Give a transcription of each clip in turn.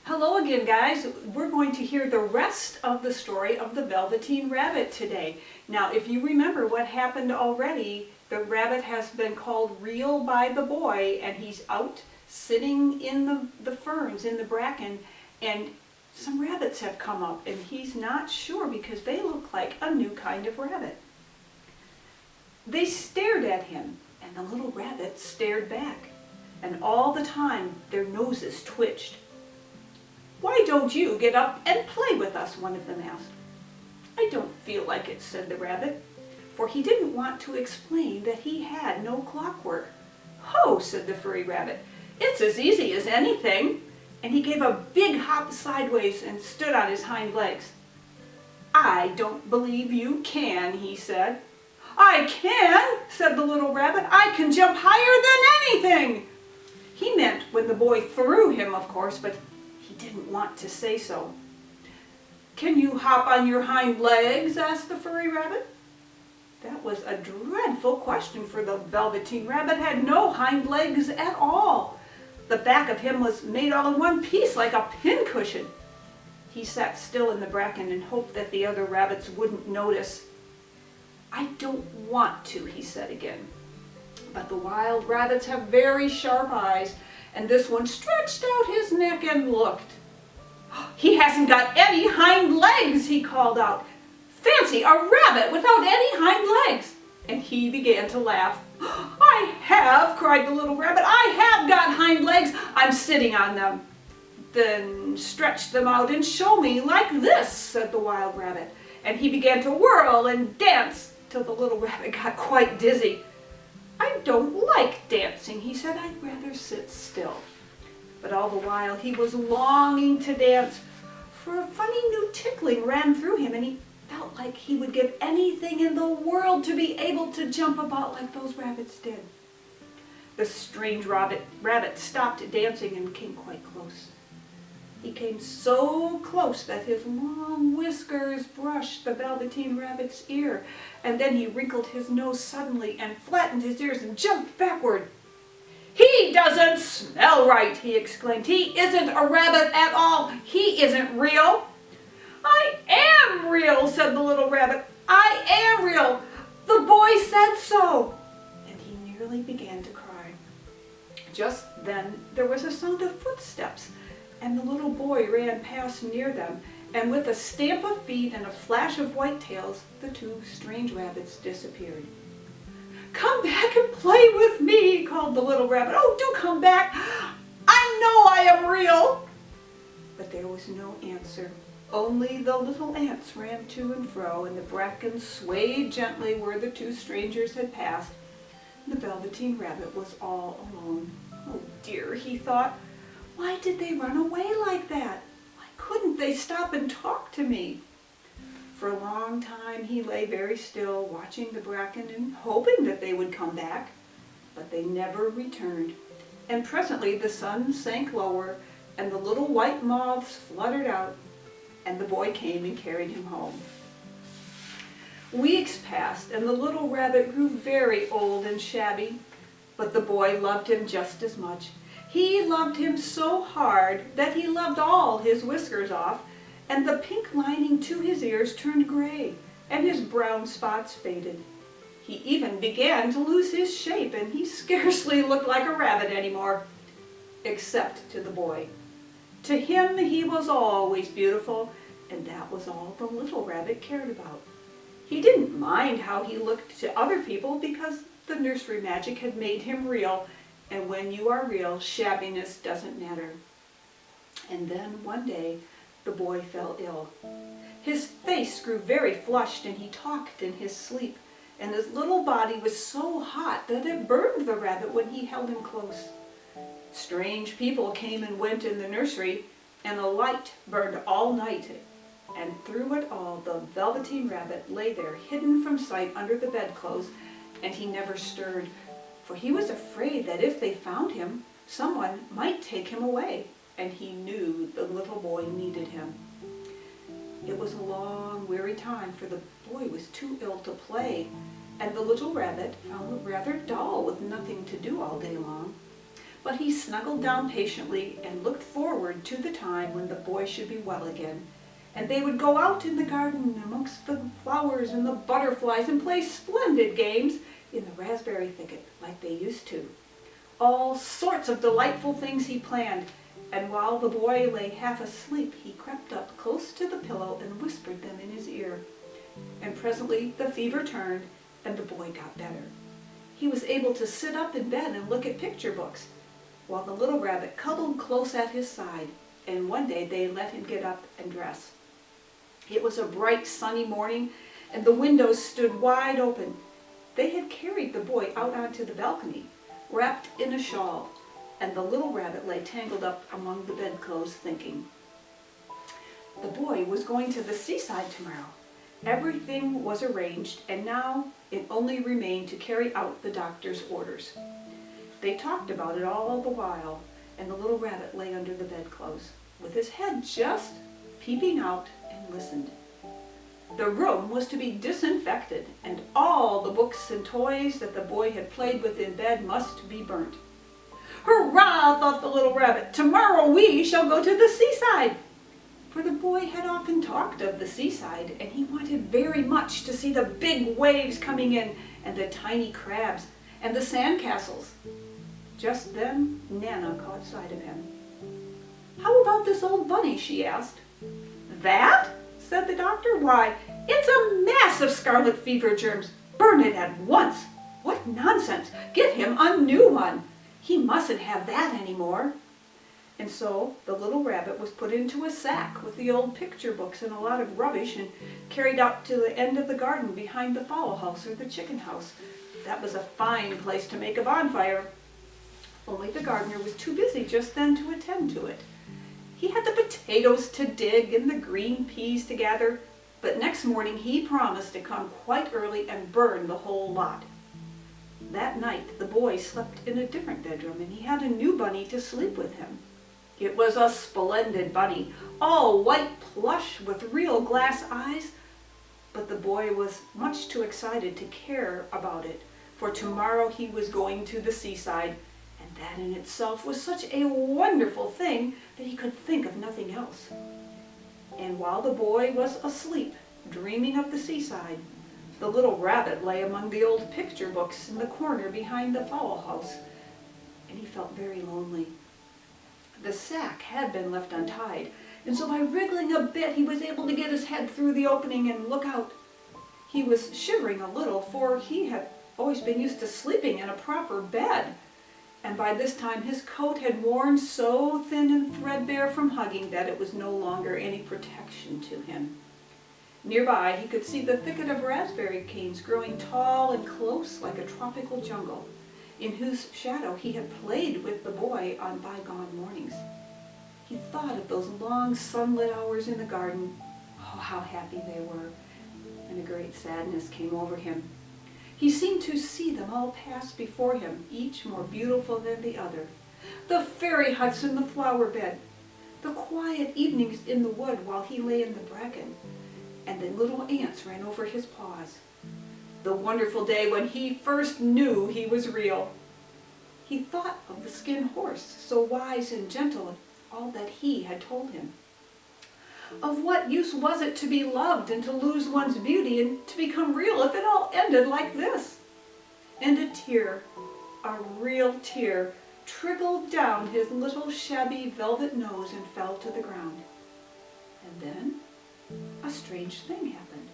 Hello again, guys. We're going to hear the rest of the story of the Velveteen Rabbit today. Now, if you remember what happened already, the rabbit has been called real by the boy, and he's out sitting in the ferns, in the bracken, and some rabbits have come up, and he's not sure because they look like a new kind of rabbit. They stared at him, and the little rabbit stared back, and all the time their noses twitched. "Why don't you get up and play with us?" one of them asked. "I don't feel like it," said the rabbit, for he didn't want to explain that he had no clockwork. "Ho," said the furry rabbit, "it's as easy as anything," and he gave a big hop sideways and stood on his hind legs. "I don't believe you can," he said. "I can," said the little rabbit. "I can jump higher than anything." He meant when the boy threw him, of course, but he didn't want to say so. "Can you hop on your hind legs?" asked the furry rabbit. That was a dreadful question, for the Velveteen Rabbit had no hind legs at all. The back of him was made all in one piece like a pincushion. He sat still in the bracken and hoped that the other rabbits wouldn't notice. "I don't want to," he said again. But the wild rabbits have very sharp eyes, and this one stretched out his neck and looked. "He hasn't got any hind legs," he called out. "Fancy a rabbit without any hind legs!" And he began to laugh. "I have," cried the little rabbit. "I have got hind legs. I'm sitting on them." "Then stretch them out and show me, like this," said the wild rabbit. And he began to whirl and dance till the little rabbit got quite dizzy. "I don't like dancing," he said. "I'd rather sit still." But all the while he was longing to dance, for a funny new tickling ran through him, and he felt like he would give anything in the world to be able to jump about like those rabbits did. The strange rabbit stopped dancing and came quite close. He came so close that his long whiskers brushed the Velveteen Rabbit's ear, and then he wrinkled his nose suddenly and flattened his ears and jumped backward. "He doesn't smell right," he exclaimed. "He isn't a rabbit at all. He isn't real." "I am real," said the little rabbit. "I am real. The boy said so." And he nearly began to cry. Just then there was a sound of footsteps, and the little boy ran past near them, and with a stamp of feet and a flash of white tails, the two strange rabbits disappeared. "Come back and play with me," called the little rabbit. "Oh, do come back. I know I am real." But there was no answer. Only the little ants ran to and fro, and the bracken swayed gently where the two strangers had passed. The Velveteen Rabbit was all alone. "Oh dear," he thought. "Why did they run away like that? Why couldn't they stop and talk to me?" For a long time he lay very still, watching the bracken and hoping that they would come back. But they never returned, and presently the sun sank lower, and the little white moths fluttered out, and the boy came and carried him home. Weeks passed, and the little rabbit grew very old and shabby, but the boy loved him just as much. He loved him so hard that he loved all his whiskers off, and the pink lining to his ears turned gray, and his brown spots faded. He even began to lose his shape, and he scarcely looked like a rabbit anymore, except to the boy. To him he was always beautiful, and that was all the little rabbit cared about. He didn't mind how he looked to other people, because the nursery magic had made him real, and when you are real, shabbiness doesn't matter. And then one day the boy fell ill. His face grew very flushed, and he talked in his sleep, and his little body was so hot that it burned the rabbit when he held him close. Strange people came and went in the nursery, and a light burned all night, and through it all the Velveteen Rabbit lay there hidden from sight under the bedclothes, and he never stirred, for he was afraid that if they found him, someone might take him away, and he knew the little boy needed him. It was a long, weary time, for the boy was too ill to play, and the little rabbit found it rather dull with nothing to do all day long. but he snuggled down patiently and looked forward to the time when the boy should be well again, and they would go out in the garden amongst the flowers and the butterflies and play splendid games in the raspberry thicket like they used to. All sorts of delightful things he planned, and while the boy lay half asleep, he crept up close to the pillow and whispered them in his ear. And presently the fever turned, and the boy got better. He was able to sit up in bed and look at picture books, while the little rabbit cuddled close at his side, and one day they let him get up and dress. It was a bright sunny morning, and the windows stood wide open. They had carried the boy out onto the balcony, wrapped in a shawl, and the little rabbit lay tangled up among the bedclothes thinking. The boy was going to the seaside tomorrow. Everything was arranged, and now it only remained to carry out the doctor's orders. They talked about it all the while, and the little rabbit lay under the bedclothes, with his head just peeping out, and listened. The room was to be disinfected, and all the books and toys that the boy had played with in bed must be burnt. "Hurrah!" thought the little rabbit. "Tomorrow we shall go to the seaside." For the boy had often talked of the seaside, and he wanted very much to see the big waves coming in, and the tiny crabs, and the sand castles. Just then Nana caught sight of him. "How about this old bunny?" she asked. "That?" said the doctor. "Why, it's a mass of scarlet fever germs. Burn it at once. What nonsense! Get him a new one. He mustn't have that any more." And so the little rabbit was put into a sack with the old picture books and a lot of rubbish and carried out to the end of the garden behind the fowl house or the chicken house. That was a fine place to make a bonfire. Only the gardener was too busy just then to attend to it. He had the potatoes to dig and the green peas to gather, but next morning he promised to come quite early and burn the whole lot. That night the boy slept in a different bedroom, and he had a new bunny to sleep with him. It was a splendid bunny, all white plush with real glass eyes, but the boy was much too excited to care about it, for tomorrow he was going to the seaside, and that in itself was such a wonderful thing that he could think of nothing else. And while the boy was asleep, dreaming of the seaside, the little rabbit lay among the old picture books in the corner behind the fowl house, and he felt very lonely. The sack had been left untied, and so by wriggling a bit he was able to get his head through the opening and look out. He was shivering a little, for he had always been used to sleeping in a proper bed, and by this time his coat had worn so thin and threadbare from hugging that it was no longer any protection to him. Nearby he could see the thicket of raspberry canes growing tall and close like a tropical jungle, in whose shadow he had played with the boy on bygone mornings. He thought of those long sunlit hours in the garden. Oh, how happy they were, and a great sadness came over him. He seemed to see them all pass before him, each more beautiful than the other. The fairy huts in the flower bed, the quiet evenings in the wood while he lay in the bracken, and the little ants ran over his paws. The wonderful day when he first knew he was real. He thought of the skin horse, so wise and gentle, all that he had told him. Of what use was it to be loved and to lose one's beauty and to become real if it all ended like this? And a tear, a real tear, trickled down his little shabby velvet nose and fell to the ground. And then a strange thing happened.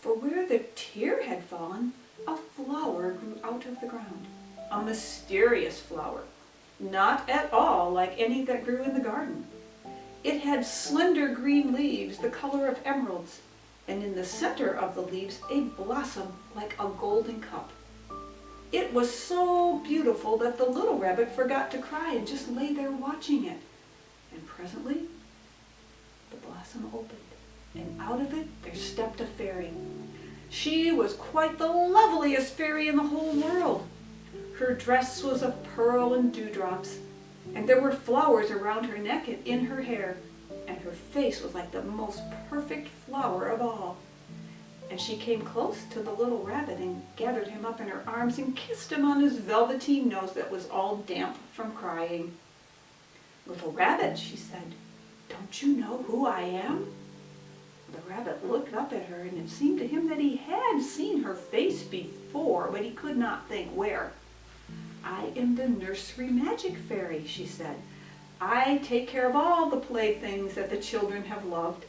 For where the tear had fallen, a flower grew out of the ground. A mysterious flower, not at all like any that grew in the garden. It had slender green leaves the color of emeralds, and in the center of the leaves a blossom like a golden cup. It was so beautiful that the little rabbit forgot to cry and just lay there watching it. And presently the blossom opened, and out of it there stepped a fairy. She was quite the loveliest fairy in the whole world. Her dress was of pearl and dewdrops, and there were flowers around her neck and in her hair, and her face was like the most perfect flower of all. And she came close to the little rabbit and gathered him up in her arms and kissed him on his velveteen nose that was all damp from crying. "Little rabbit," she said, "don't you know who I am?" The rabbit looked up at her, and it seemed to him that he had seen her face before, but he could not think where. "I am the nursery magic fairy," she said. "I take care of all the playthings that the children have loved.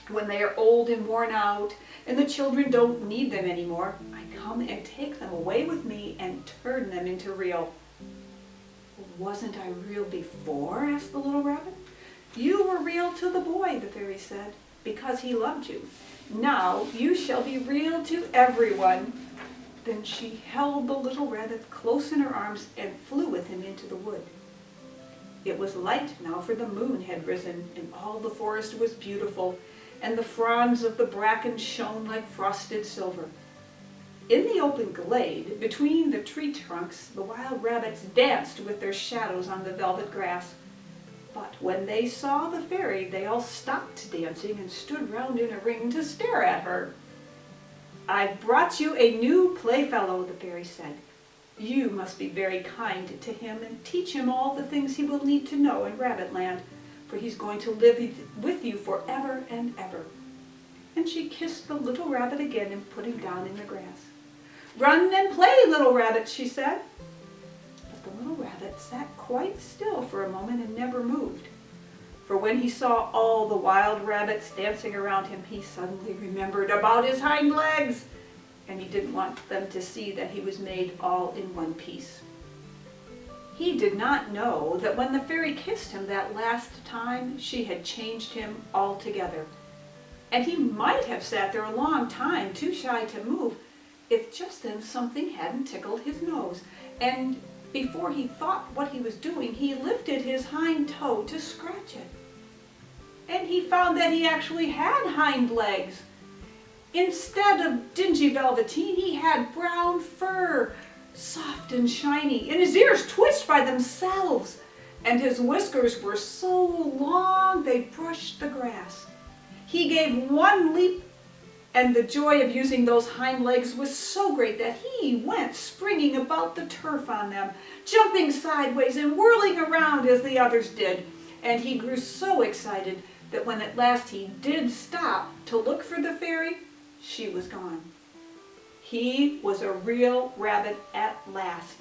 When they are old and worn out, and the children don't need them anymore, I come and take them away with me and turn them into real." "Wasn't I real before?" asked the little rabbit. "You were real to the boy," the fairy said, "because he loved you. Now you shall be real to everyone." Then she held the little rabbit close in her arms and flew with him into the wood. It was light now, for the moon had risen, and all the forest was beautiful, and the fronds of the bracken shone like frosted silver. In the open glade, between the tree trunks, the wild rabbits danced with their shadows on the velvet grass. But when they saw the fairy, they all stopped dancing and stood round in a ring to stare at her. "I've brought you a new playfellow," the fairy said. "You must be very kind to him and teach him all the things he will need to know in Rabbitland, for he's going to live with you forever and ever." And she kissed the little rabbit again and put him down in the grass. "Run and play, little rabbit," she said. But the little rabbit sat quite still for a moment and never moved. For when he saw all the wild rabbits dancing around him, he suddenly remembered about his hind legs, and he didn't want them to see that he was made all in one piece. He did not know that when the fairy kissed him that last time, she had changed him altogether. And he might have sat there a long time, too shy to move, if just then something hadn't tickled his nose. And before he thought what he was doing, he lifted his hind toe to scratch it. And he found that he actually had hind legs. Instead of dingy velveteen, he had brown fur, soft and shiny, and his ears twitched by themselves, and his whiskers were so long they brushed the grass. He gave one leap, and the joy of using those hind legs was so great that he went springing about the turf on them, jumping sideways and whirling around as the others did. And he grew so excited that when at last he did stop to look for the fairy, she was gone. He was a real rabbit at last,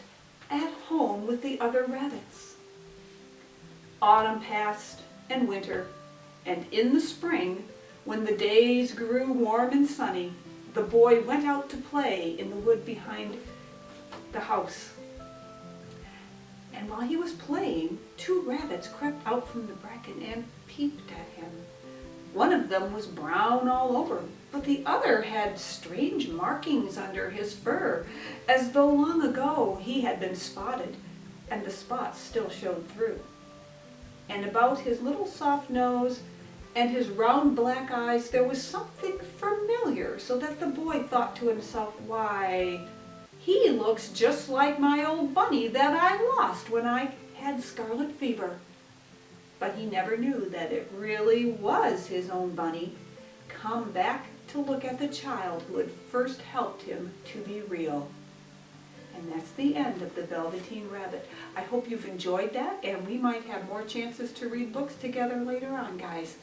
at home with the other rabbits. Autumn passed, and winter, and in the spring, when the days grew warm and sunny, the boy went out to play in the wood behind the house. And while he was playing, two rabbits crept out from the bracken and peeped at him. One of them was brown all over, but the other had strange markings under his fur, as though long ago he had been spotted, and the spots still showed through. And about his little soft nose and his round black eyes there was something familiar, so that the boy thought to himself, "Why, he looks just like my old bunny that I lost when I had scarlet fever." But he never knew that it really was his own bunny, come back to look at the child who had first helped him to be real. And that's the end of the Velveteen Rabbit. I hope you've enjoyed that, and we might have more chances to read books together later on, guys.